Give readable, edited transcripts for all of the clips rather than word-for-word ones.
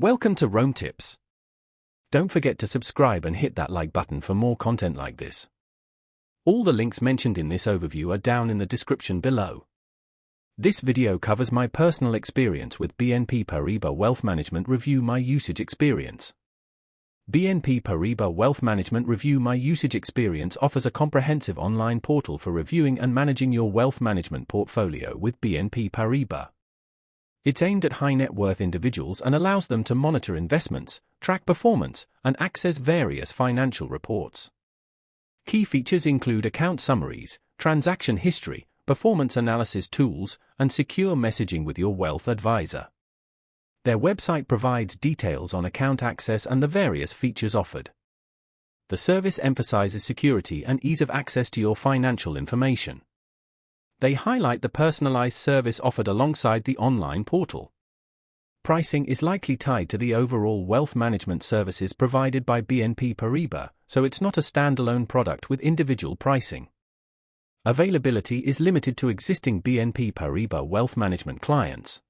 Welcome to Rome Tips. Don't forget to subscribe and hit that like button for more content like this. All the links mentioned in this overview are down in the description below. This video covers my personal experience with BNP Paribas Wealth Management Review My Usage Experience. BNP Paribas Wealth Management Review My Usage Experience offers a comprehensive online portal for reviewing and managing your wealth management portfolio with BNP Paribas. It's aimed at high-net-worth individuals and allows them to monitor investments, track performance, and access various financial reports. Key features include account summaries, transaction history, performance analysis tools, and secure messaging with your wealth advisor. Their website provides details on account access and the various features offered. The service emphasizes security and ease of access to your financial information. They highlight the personalized service offered alongside the online portal. Pricing is likely tied to the overall wealth management services provided by BNP Paribas, so it's not a standalone product with individual pricing. Availability is limited to existing BNP Paribas wealth management clients.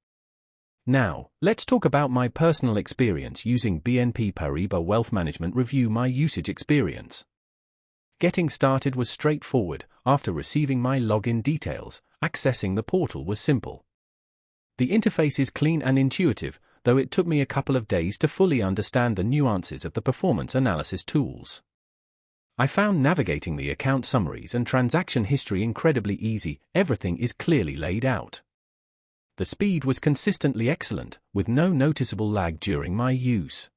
Now, let's talk about my personal experience using BNP Paribas Wealth Management Review My Usage Experience. Getting started was straightforward. After receiving my login details, accessing the portal was simple. The interface is clean and intuitive, though it took me a couple of days to fully understand the nuances of the performance analysis tools. I found navigating the account summaries and transaction history incredibly easy. Everything is clearly laid out. The speed was consistently excellent, with no noticeable lag during my use.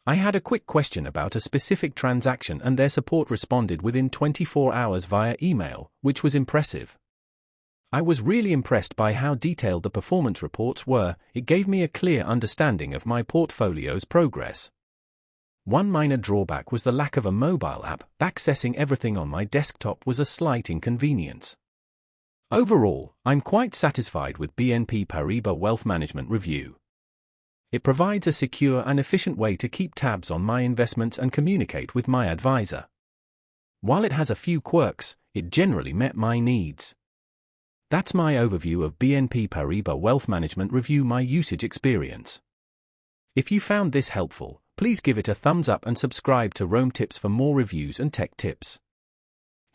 I had a quick question about a specific transaction and their support responded within 24 hours via email, which was impressive. I was really impressed by how detailed the performance reports were. It gave me a clear understanding of my portfolio's progress. One minor drawback was the lack of a mobile app. Accessing everything on my desktop was a slight inconvenience. Overall, I'm quite satisfied with BNP Paribas Wealth Management Review. It provides a secure and efficient way to keep tabs on my investments and communicate with my advisor. While it has a few quirks, it generally met my needs. That's my overview of BNP Paribas Wealth Management Review My Usage Experience. If you found this helpful, please give it a thumbs up and subscribe to Rome Tips for more reviews and tech tips.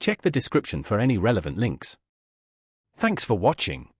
Check the description for any relevant links. Thanks for watching.